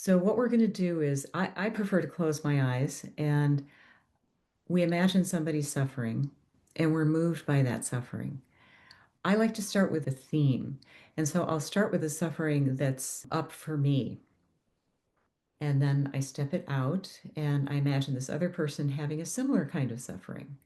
So what we're going to do is I prefer to close my eyes and we imagine somebody suffering and we're moved by that suffering. I like to start with a theme. And so I'll start with a suffering that's up for me. And then I step it out and I imagine this other person having a similar kind of suffering.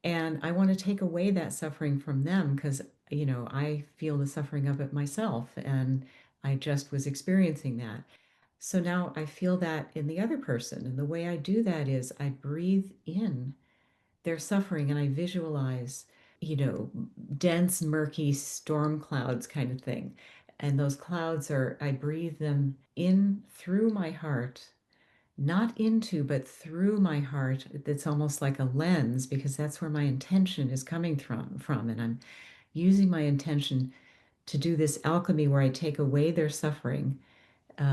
And I want to take away that suffering from them because, I feel the suffering of it myself and I just was experiencing that. So now I feel that in the other person. And the way I do that is I breathe in their suffering and I visualize, you know, dense, murky storm clouds kind of thing. And those clouds I breathe them in through my heart, not into, but through my heart. It's almost like a lens because that's where my intention is coming from. And I'm using my intention to do this alchemy where I take away their suffering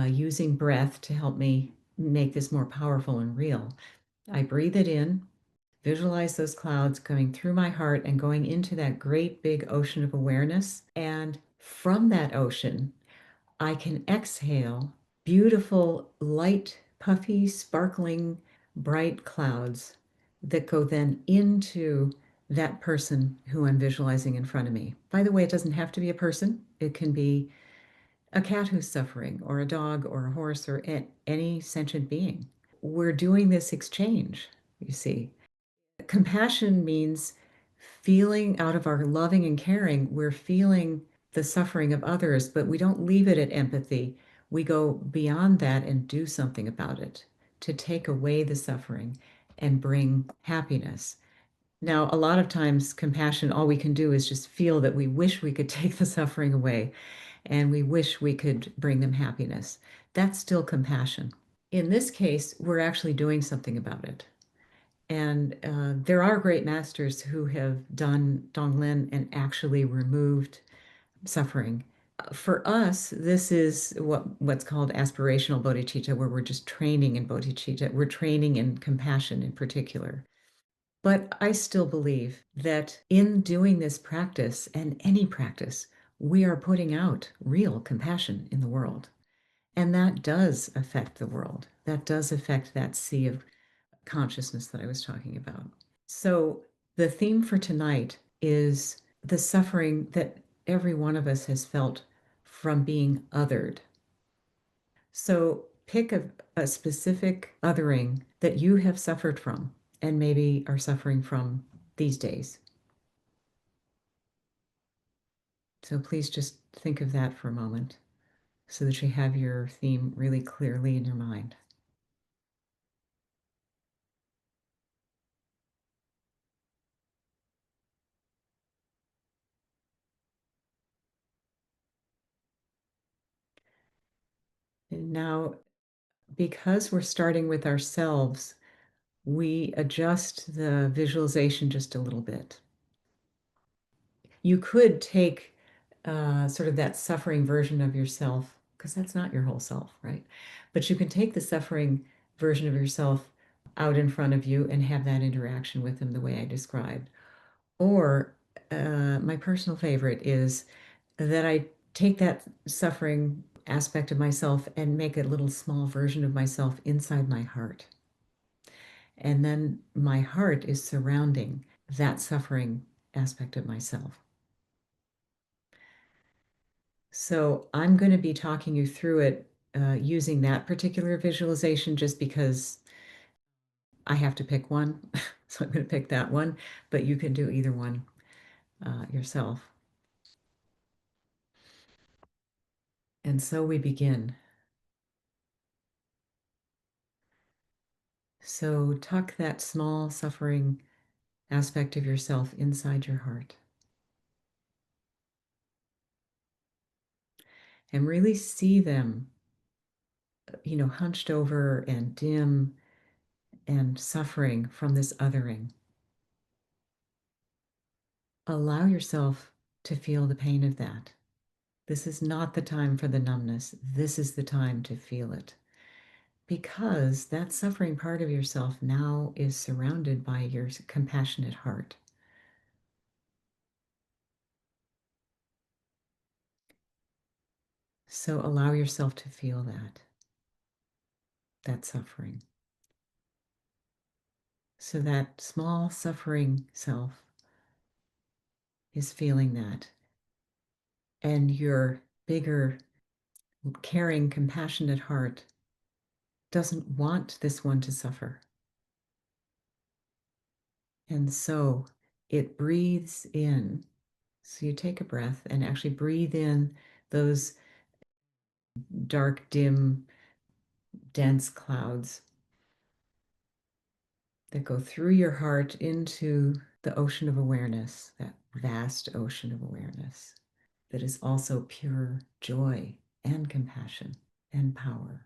using breath to help me make this more powerful and real. I breathe it in, visualize those clouds coming through my heart and going into that great big ocean of awareness. And from that ocean, I can exhale beautiful, light, puffy, sparkling, bright clouds that go then into that person who I'm visualizing in front of me. By the way, it doesn't have to be a person. It can be a cat who's suffering, or a dog, or a horse, or any sentient being. We're doing this exchange, you see. Compassion means feeling out of our loving and caring, we're feeling the suffering of others, but we don't leave it at empathy. We go beyond that and do something about it to take away the suffering and bring happiness. Now, a lot of times, compassion, all we can do is just feel that we wish we could take the suffering away and we wish we could bring them happiness. That's still compassion. In this case, we're actually doing something about it. And there are great masters who have done Tonglen and actually removed suffering. For us, this is what's called aspirational bodhicitta, where we're just training in bodhicitta. We're training in compassion in particular. But I still believe that in doing this practice and any practice, we are putting out real compassion in the world. And that does affect the world. That does affect that sea of consciousness that I was talking about. So the theme for tonight is the suffering that every one of us has felt from being othered. So pick a specific othering that you have suffered from and maybe are suffering from these days. So please just think of that for a moment so that you have your theme really clearly in your mind. And now, because we're starting with ourselves, we adjust the visualization just a little bit. You could take sort of that suffering version of yourself, because that's not your whole self, right? But you can take the suffering version of yourself out in front of you and have that interaction with them the way I described. Or my personal favorite is that I take that suffering aspect of myself and make a little small version of myself inside my heart. And then my heart is surrounding that suffering aspect of myself. So I'm going to be talking you through it using that particular visualization just because I have to pick one. So I'm going to pick that one, but you can do either one yourself. And so we begin. So tuck that small suffering aspect of yourself inside your heart and really see them, hunched over and dim and suffering from this othering. Allow yourself to feel the pain of that. This is not the time for the numbness. This is the time to feel it. Because that suffering part of yourself now is surrounded by your compassionate heart. So allow yourself to feel that. that suffering. So that small suffering self is feeling that. And your bigger, caring, compassionate heart doesn't want this one to suffer. And so it breathes in. So you take a breath and actually breathe in those dark, dim, dense clouds that go through your heart into the ocean of awareness, that vast ocean of awareness that is also pure joy and compassion and power.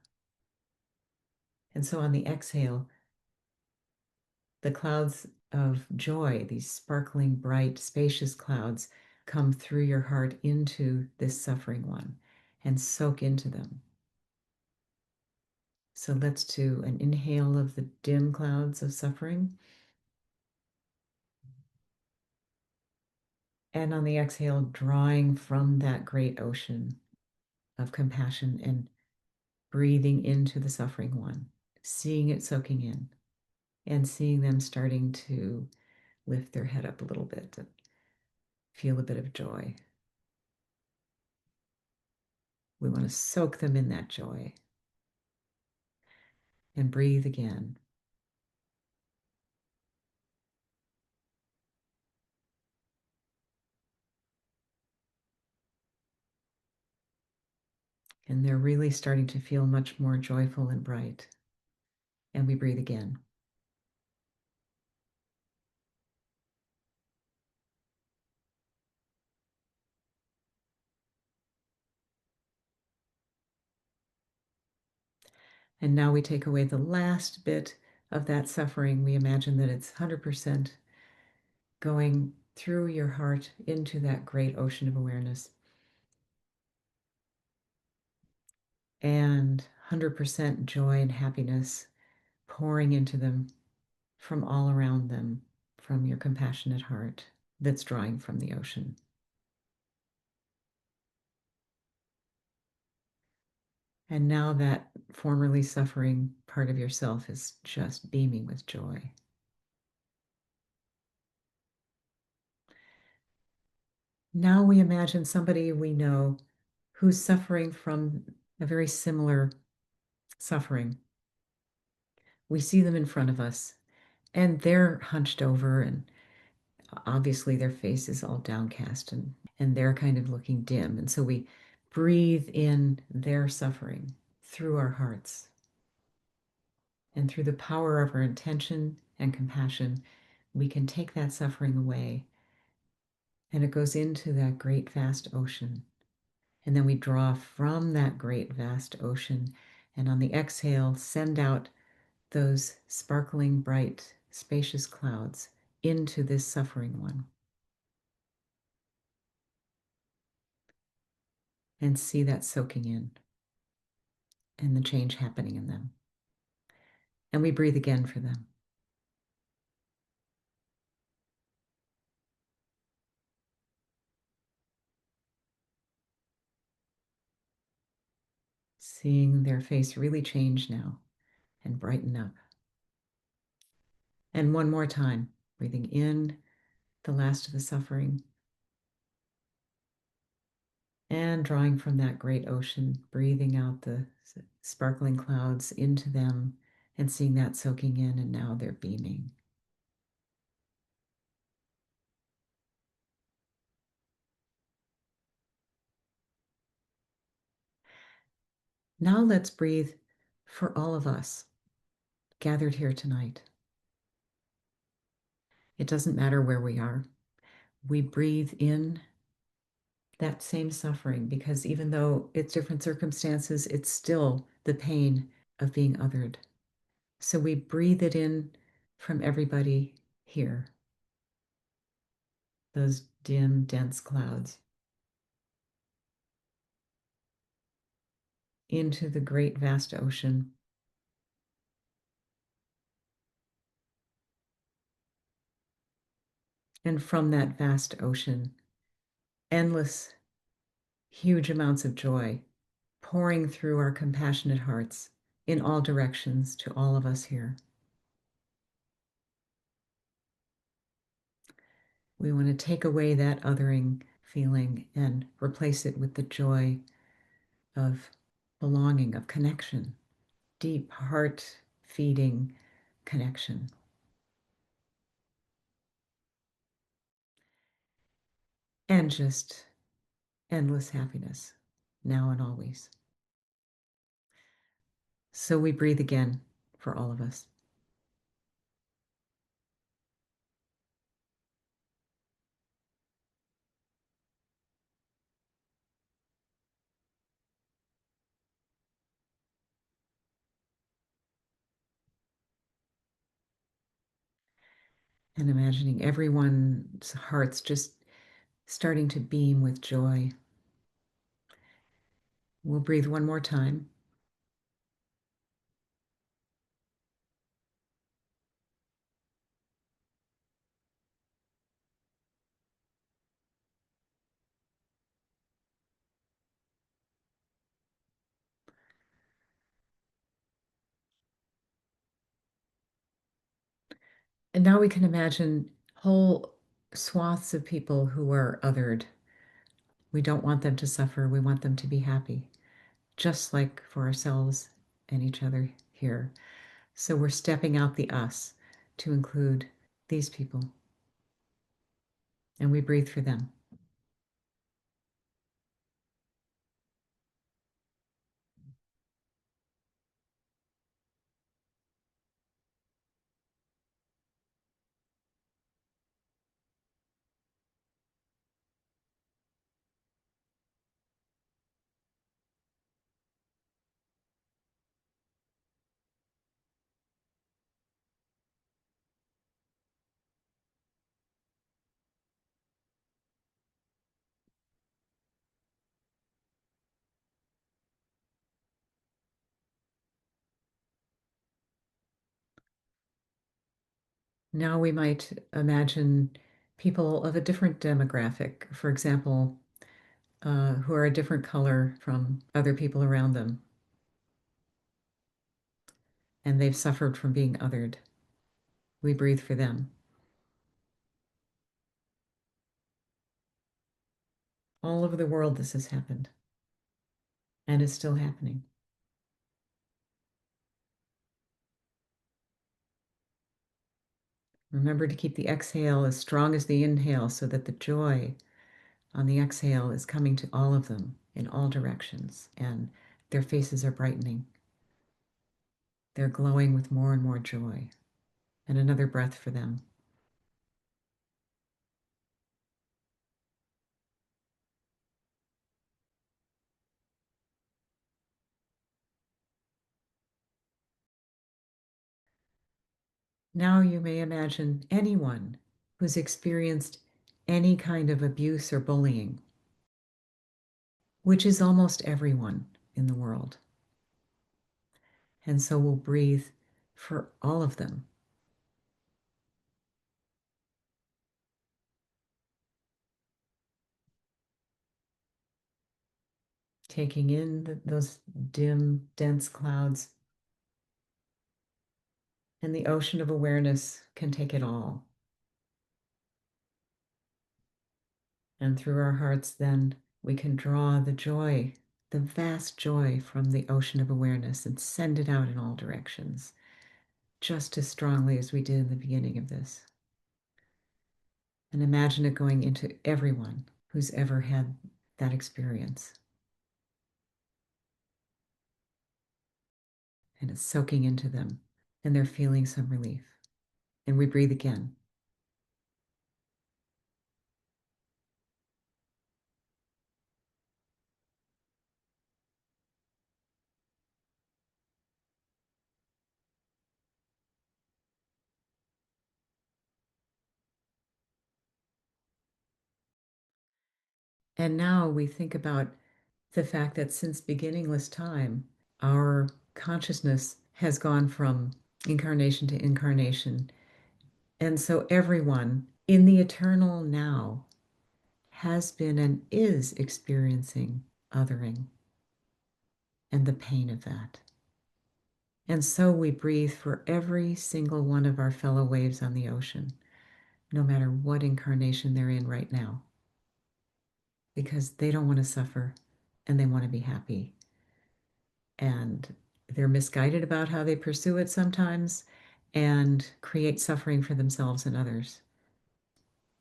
And so on the exhale, the clouds of joy, these sparkling, bright, spacious clouds, come through your heart into this suffering one and soak into them. So let's do an inhale of the dim clouds of suffering. And on the exhale, drawing from that great ocean of compassion and breathing into the suffering one, seeing it soaking in and seeing them starting to lift their head up a little bit and feel a bit of joy. We want to soak them in that joy and breathe again. And they're really starting to feel much more joyful and bright. And we breathe again. And now we take away the last bit of that suffering. We imagine that it's 100% going through your heart into that great ocean of awareness. And 100% joy and happiness pouring into them from all around them, from your compassionate heart that's drawing from the ocean. And now that formerly suffering part of yourself is just beaming with joy. Now we imagine somebody we know who's suffering from a very similar suffering. We see them in front of us and they're hunched over and obviously their face is all downcast and they're kind of looking dim. And so we breathe in their suffering through our hearts. And through the power of our intention and compassion, we can take that suffering away. And it goes into that great vast ocean. And then we draw from that great vast ocean. And on the exhale, send out those sparkling, bright, spacious clouds into this suffering one. And see that soaking in and the change happening in them. And we breathe again for them. Seeing their face really change now and brighten up. And one more time, breathing in the last of the suffering and drawing from that great ocean, breathing out the sparkling clouds into them and seeing that soaking in, and now they're beaming. Now let's breathe for all of us gathered here tonight. It doesn't matter where we are. We breathe in that same suffering because even though it's different circumstances, it's still the pain of being othered. So we breathe it in from everybody here, those dim, dense clouds, into the great vast ocean. And from that vast ocean, endless, huge amounts of joy pouring through our compassionate hearts in all directions to all of us here. We want to take away that othering feeling and replace it with the joy of belonging, of connection, deep heart feeding connection. And just endless happiness, now and always. So we breathe again for all of us. And imagining everyone's hearts just starting to beam with joy. We'll breathe one more time. And now we can imagine whole swaths of people who are othered. We don't want them to suffer. We want them to be happy, just like for ourselves and each other here. So we're stepping out the us to include these people, and we breathe for them. Now we might imagine people of a different demographic, for example, who are a different color from other people around them, and they've suffered from being othered. We breathe for them. All over the world, this has happened, and is still happening. Remember to keep the exhale as strong as the inhale so that the joy on the exhale is coming to all of them in all directions, and their faces are brightening. They're glowing with more and more joy. And another breath for them. Now you may imagine anyone who's experienced any kind of abuse or bullying, which is almost everyone in the world. And so we'll breathe for all of them. Taking in those dim, dense clouds, and the ocean of awareness can take it all. And through our hearts, then we can draw the joy, the vast joy from the ocean of awareness and send it out in all directions, just as strongly as we did in the beginning of this. And imagine it going into everyone who's ever had that experience. And it's soaking into them, and they're feeling some relief. And we breathe again. And now we think about the fact that since beginningless time, our consciousness has gone from incarnation to incarnation. And so everyone in the eternal now has been and is experiencing othering and the pain of that. And so we breathe for every single one of our fellow waves on the ocean, no matter what incarnation they're in right now, because they don't want to suffer and they want to be happy. And they're misguided about how they pursue it sometimes and create suffering for themselves and others,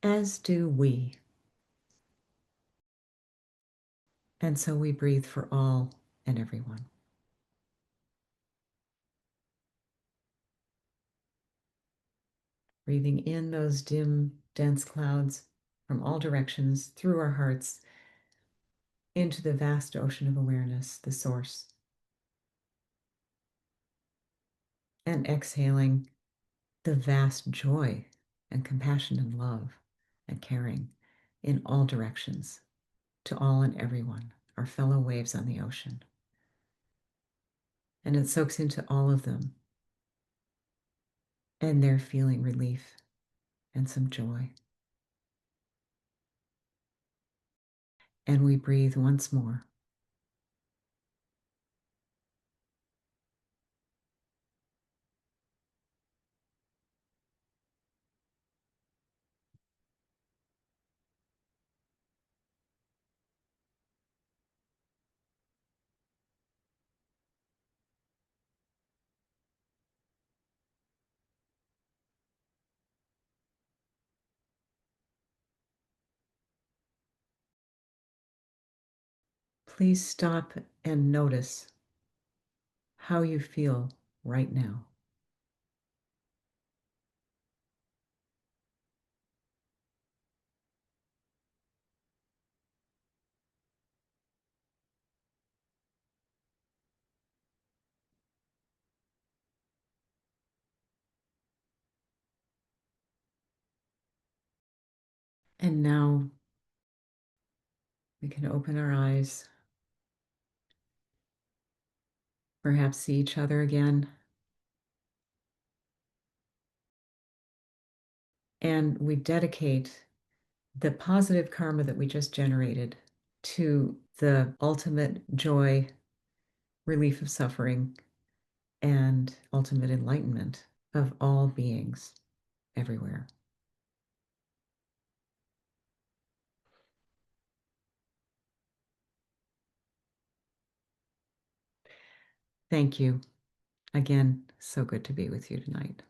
as do we. And so we breathe for all and everyone. Breathing in those dim, dense clouds from all directions through our hearts into the vast ocean of awareness, the source. And exhaling the vast joy and compassion and love and caring in all directions to all and everyone, our fellow waves on the ocean. And it soaks into all of them, and they're feeling relief and some joy. And we breathe once more. Please stop and notice how you feel right now. And now we can open our eyes, perhaps see each other again. And we dedicate the positive karma that we just generated to the ultimate joy, relief of suffering, and ultimate enlightenment of all beings everywhere. Thank you. Again, so good to be with you tonight.